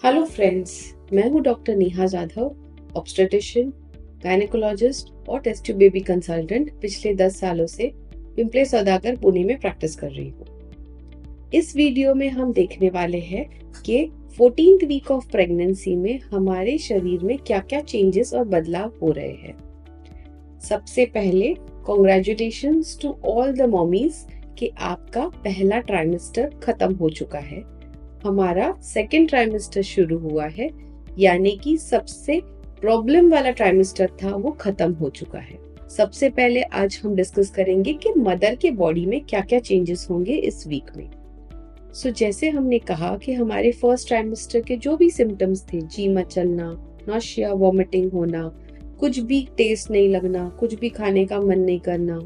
Hello friends, मैं हूं doctor Neha Jadhav, obstetrician, gynaecologist और टेस्ट ट्यूब बेबी कंसल्टेंट पिछले 10 सालों से पिंपले सौदागर पुणे में प्रैक्टिस कर रही हूँ। इस वीडियो में हम देखने वाले हैं कि 14th वीक ऑफ प्रेगनेंसी में हमारे शरीर में क्या क्या चेंजेस और बदलाव हो रहे हैं। सबसे पहले congratulations to all the mommies कि आपका पहला ट्राइमेस्टर खत्म हो चुका है। हमारा सेकेंड ट्राइमेस्टर शुरू हुआ है, यानी कि सबसे प्रॉब्लम वाला ट्राइमेस्टर था वो खत्म हो चुका है। सबसे पहले आज हम डिस्कस करेंगे कि मदर के बॉडी में क्या क्या चेंजेस होंगे इस वीक में। जैसे हमने कहा कि हमारे फर्स्ट ट्राइमेस्टर के जो भी सिम्टम्स थे, जी मचलना, नॉशिया, वॉमिटिंग होना, कुछ भी टेस्ट नहीं लगना, कुछ भी खाने का मन नहीं करना,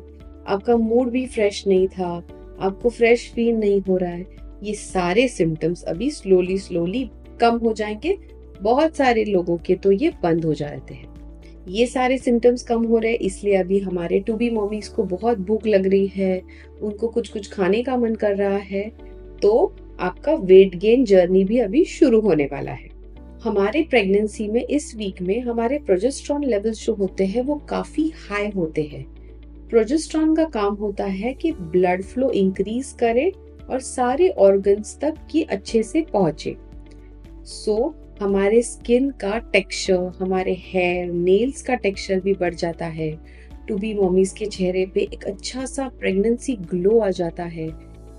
आपका मूड भी फ्रेश नहीं था, आपको फ्रेश फील नहीं हो रहा है, ये सारे सिम्टम्स अभी स्लोली कम हो जाएंगे। बहुत सारे लोगों के तो ये बंद हो जाते हैं। ये सारे सिम्टम्स कम हो रहे हैं इसलिए अभी हमारे टू बी मॉमीज को बहुत भूख लग रही है, उनको कुछ खाने का मन कर रहा है, तो आपका वेट गेन जर्नी भी अभी शुरू होने वाला है। हमारे प्रेगनेंसी में इस वीक में हमारे प्रोजेस्टेरॉन लेवल्स जो होते हैं वो काफी हाई होते हैं। प्रोजेस्टेरॉन का काम होता है कि ब्लड फ्लो इंक्रीज करे और सारे ऑर्गन्स तक ये अच्छे से पहुंचे। हमारे स्किन का टेक्सचर, हमारे हेयर, नेल्स का टेक्सचर भी बढ़ जाता है। टू बी मॉमीज के चेहरे पे एक अच्छा सा प्रेगनेंसी ग्लो आ जाता है।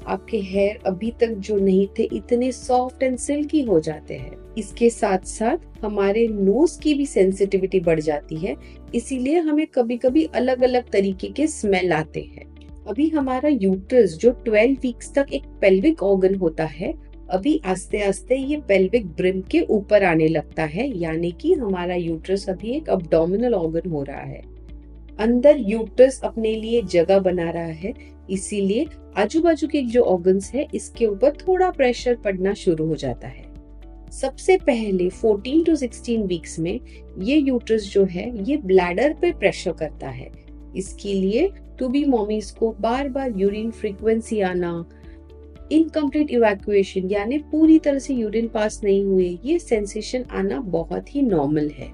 आपके हेयर अभी तक जो नहीं थे इतने सॉफ्ट एंड सिल्की हो जाते हैं। इसके साथ साथ हमारे नोज की भी सेंसिटिविटी बढ़ जाती है, इसीलिए हमें कभी कभी अलग अलग तरीके के स्मेल आते हैं। अभी हमारा यूट्रस जो 12 वीक्स तक एक पेल्विक ऑर्गन होता है, अभी आस्ते आस्ते ये पेल्विक ब्रिम के ऊपर आने लगता है, यानी कि हमारा यूट्रस अभी एक अब्डोमिनल ऑर्गन हो रहा है। अंदर यूट्रस अपने लिए जगह बना रहा है, इसीलिए आजू बाजू के जो ऑर्गन्स है इसके ऊपर थोड़ा प्रेशर पड़ना शुरू हो जाता है। सबसे पहले 14 to 16 वीक्स में ये यूट्रस जो है ये ब्लैडर पे प्रेशर करता है। इसके लिए टू बी मॉमीज को बार बार यूरिन फ्रीक्वेंसी आना, इनकम्प्लीट इवैक्यूएशन यानी पूरी तरह से यूरिन पास नहीं हुए, ये सेंसेशन आना बहुत ही नॉर्मल है।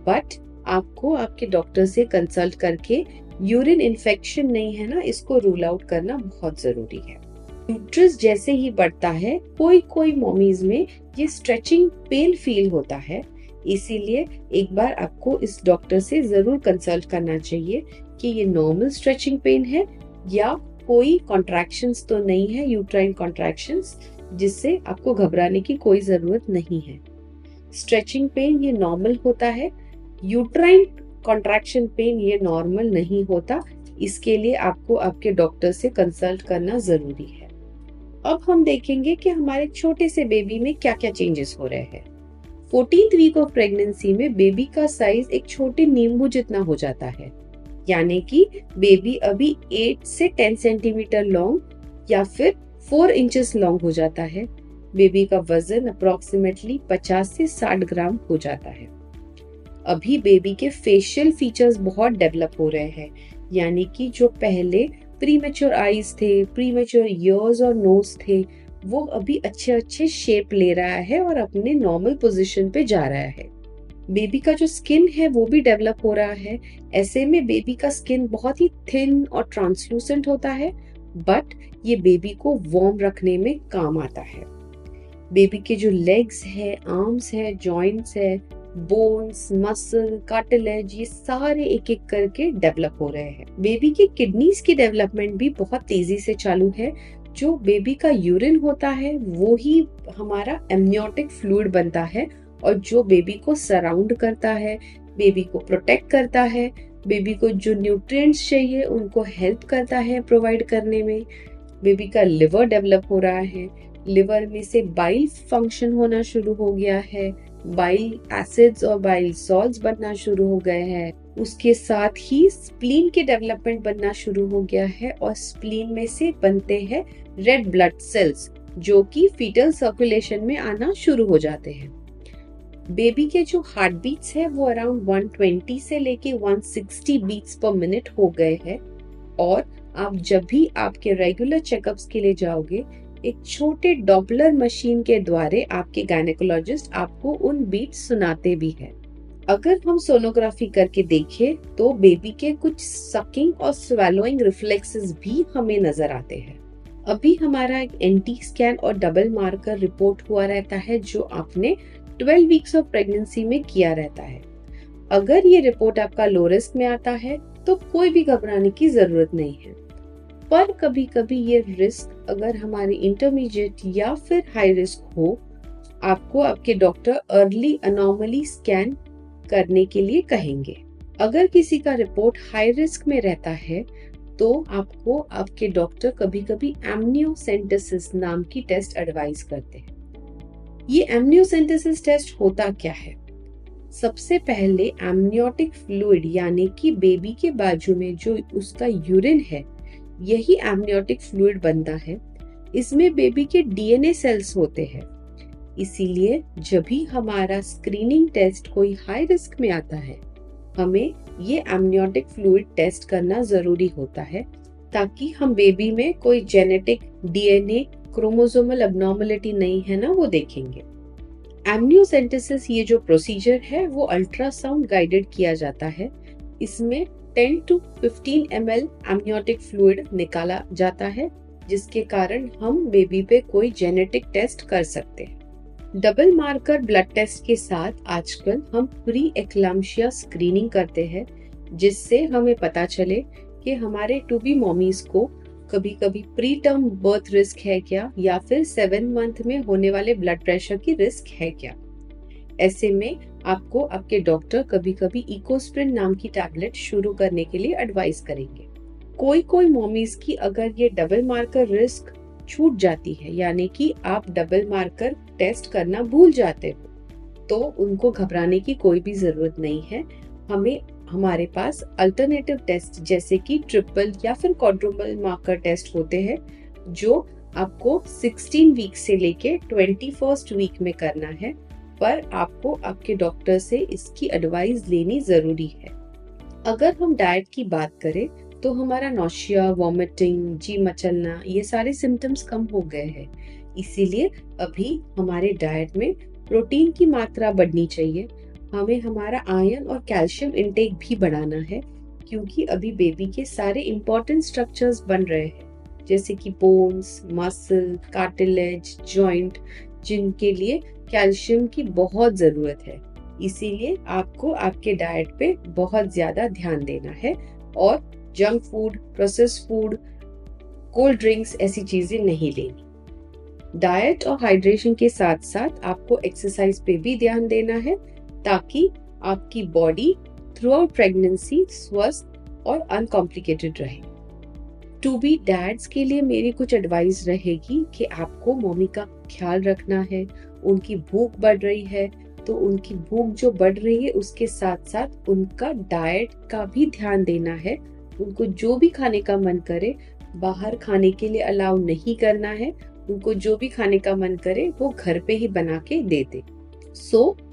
बट आपको आपके डॉक्टर से कंसल्ट करके यूरिन इन्फेक्शन नहीं है ना, इसको रूल आउट करना बहुत जरूरी है। यूट्रस जैसे ही बढ़ता है कोई मॉमीज में ये स्ट्रेचिंग पेन फील होता है, इसीलिए एक बार आपको इस डॉक्टर से जरूर कंसल्ट करना चाहिए कि ये नॉर्मल स्ट्रेचिंग पेन है या कोई कॉन्ट्रैक्शंस तो नहीं है, यूट्राइन कॉन्ट्रैक्शंस, जिससे आपको घबराने की कोई जरूरत नहीं है। स्ट्रेचिंग पेन ये नॉर्मल होता है, यूट्राइन कॉन्ट्रैक्शन पेन ये नॉर्मल नहीं होता, इसके लिए आपको आपके डॉक्टर से कंसल्ट करना जरूरी है। अब हम देखेंगे कि हमारे छोटे से बेबी में क्या क्या चेंजेस हो रहे हैं। 14th वीक ऑफ प्रेगनेंसी में बेबी का साइज एक छोटे नींबू जितना हो जाता है, यानी कि बेबी अभी 8 से 10 सेंटीमीटर लॉन्ग या फिर 4 इंचेस लॉन्ग हो जाता है। बेबी का वजन अप्रोक्सीमेटली 50 से 60 ग्राम हो जाता है। अभी बेबी के फेशियल फीचर्स बहुत डेवलप हो रहे हैं, यानी कि जो पहले प्रीमेच्योर आईज थे, प्रीमेच्योर ईयर्स और नोज थे, वो अभी अच्छे शेप ले रहा है और अपने नॉर्मल पोजीशन पे जा रहा है। बेबी का जो स्किन है वो भी डेवलप हो रहा है। ऐसे में बेबी का स्किन बहुत ही थिन और ट्रांसलूसेंट होता है, बट ये बेबी को वार्म रखने में काम आता है। बेबी के जो लेग्स है, आर्म्स है, जॉइंट्स है, बोन्स, मसल, कार्टिलेज, ये सारे एक एक करके डेवलप हो रहे हैं। बेबी की किडनीज की डेवलपमेंट भी बहुत तेजी से चालू है। जो बेबी का यूरिन होता है वो ही हमारा एमनियोटिक फ्लूइड बनता है और जो बेबी को सराउंड करता है, बेबी को प्रोटेक्ट करता है, बेबी को जो न्यूट्रिएंट्स चाहिए उनको हेल्प करता है प्रोवाइड करने में। बेबी का लिवर डेवलप हो रहा है, लिवर में से बाइल फंक्शन होना शुरू हो गया है, बाइल एसिड्स और बाइल सॉल्ट्स बनना शुरू हो गए हैं। उसके साथ ही स्प्लीन के डेवलपमेंट बनना शुरू हो गया है और स्प्लीन में से बनते हैं रेड ब्लड सेल्स जो कि फीटल सर्कुलेशन में आना शुरू हो जाते हैं। बेबी के जो हार्ट बीट्स है वो अराउंड 120 से लेके 160 बीट्स पर मिनट हो गए हैं और आप जब भी आपके रेगुलर चेकअप्स के लिए जाओगे एक छोटे डॉपलर मशीन के द्वारा आपके गायनेकोलॉजिस्ट आपको उन बीट्स सुनाते भी है। अगर हम सोनोग्राफी करके देखें तो बेबी के कुछ सकिंग और स्वेलोइंग रिफ्लेक्सेस भी हमें नजर आते हैं। अभी हमारा एक एनटी स्कैन और डबल मार्कर रिपोर्ट हुआ रहता है जो आपने 12 वीक्स ऑफ प्रेगनेंसी में किया रहता है। अगर ये रिपोर्ट आपका लो रिस्क में आता है तो कोई भी घबराने की जरूरत नहीं है, पर कभी कभी ये रिस्क अगर हमारी इंटरमीडिएट या फिर हाई रिस्क हो, आपको आपके डॉक्टर अर्ली अनोमली स्कैन करने के लिए कहेंगे। अगर किसी का रिपोर्ट हाई रिस्क में रहता है तो आपको आपके डॉक्टर कभी कभी एमनियोसेंटेसिस नाम की टेस्ट एडवाइस करते हैं। ये एमनियोसेंटेसिस टेस्ट होता क्या है? सबसे पहले एमनियोटिक फ्लूइड यानी कि बेबी के बाजू में जो उसका यूरिन है, यही एमनियोटिक फ्लूइड बनता है। इसमें बेबी के डीएनए सेल्स होते हैं। इसीलिए जब भी हमारा स्क्रीनिंग टेस्ट कोई हाई रिस्क में आता है, हमें ये एमनियोटिक फ्लूइड टेस्ट करना जरूरी होता है, ताकि हम बेबी में कोई जेनेटिक डीएनए क्रोमोसोमल एब्नॉर्मलिटी नहीं है ना, वो देखेंगे। एमनियोसेंटेसिस ये जो प्रोसीजर है वो अल्ट्रासाउंड गाइडेड किया जाता है। इसमें 10 to 15 ml एमनियोटिक फ्लूइड निकाला जाता है, जिसके कारण हम बेबी पे कोई जेनेटिक टेस्ट कर सकते हैं। डबल मार्कर ब्लड टेस्ट के साथ आजकल हम प्री एक्लाम्शिया स्क्रीनिंग करते हैं, जिससे हमें पता चले कि हमारे टू बी मॉमीज को कभी कभी प्री टर्म बर्थ रिस्क है क्या, या फिर 7 मंथ में होने वाले ब्लड प्रेशर की रिस्क है क्या। ऐसे में आपको आपके डॉक्टर कभी कभी इकोस्प्रिन नाम की टैबलेट शुरू करने के लिए एडवाइस करेंगे। कोई मॉमीज की अगर ये डबल मार्कर रिस्क छूट जाती है, यानी कि आप डबल मार्कर टेस्ट करना भूल जाते हो, तो उनको घबराने की कोई भी जरूरत नहीं है। हमारे पास अल्टरनेटिव टेस्ट जैसे कि ट्रिपल या फिर क्वाड्रुपल मार्कर टेस्ट होते हैं, जो आपको 16 वीक से लेके 21st वीक में करना है, पर आपको आपके डॉक्टर से इसकी एडवाइस लेनी जरूरी है। अगर हम डाइट की बात करें तो हमारा नौशिया, वॉमिटिंग, जी मचलना, ये सारे सिम्टम्स कम हो गए हैं। इसीलिए अभी हमारे डाइट में प्रोटीन की मात्रा बढ़नी चाहिए। हमें हमारा आयरन और कैल्शियम इंटेक भी बढ़ाना है, क्योंकि अभी बेबी के सारे इंपॉर्टेंट स्ट्रक्चर्स बन रहे हैं, जैसे कि बोन्स, मसल, कार्टिलेज, जॉइंट, जिनके लिए कैल्शियम की बहुत जरूरत है। इसीलिए आपको आपके डाइट पे बहुत ज्यादा ध्यान देना है और junk food, processed food, cold drinks ऐसी चीजें नहीं लेनी। डाइट और हाइड्रेशन के साथ साथ आपको एक्सरसाइज पे भी ध्यान देना है, ताकि आपकी बॉडी थ्रू आउट प्रेगनेंसी स्वस्थ और अनकॉम्प्लिकेटेड रहे। टू बी डैड्स के लिए मेरी कुछ एडवाइस रहेगी कि आपको मम्मी का ख्याल रखना है। उनकी भूख बढ़ रही है तो उनकी भूख जो बढ़ रही है उसके साथ साथ उनका डाइट का भी ध्यान देना है। उनको जो भी खाने का मन करे बाहर खाने के लिए अलाउ नहीं करना है। उनको जो भी खाने का मन करे वो घर पे ही बना के दे दे।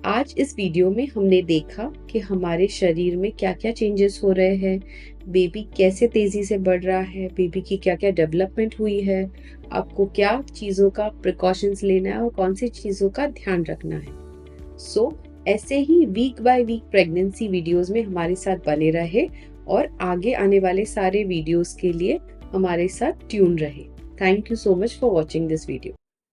आज इस वीडियो में हमने देखा कि हमारे शरीर में क्या क्या चेंजेस हो रहे हैं, बेबी कैसे तेजी से बढ़ रहा है, बेबी की क्या क्या डेवलपमेंट हुई है, आपको क्या चीजों का प्रिकॉशंस लेना है और कौन सी चीजों का ध्यान रखना है। ऐसे ही week by week pregnancy videos में हमारे साथ बने रहे और आगे आने वाले सारे वीडियोस के लिए हमारे साथ ट्यून रहे। Thank you so much for watching this video.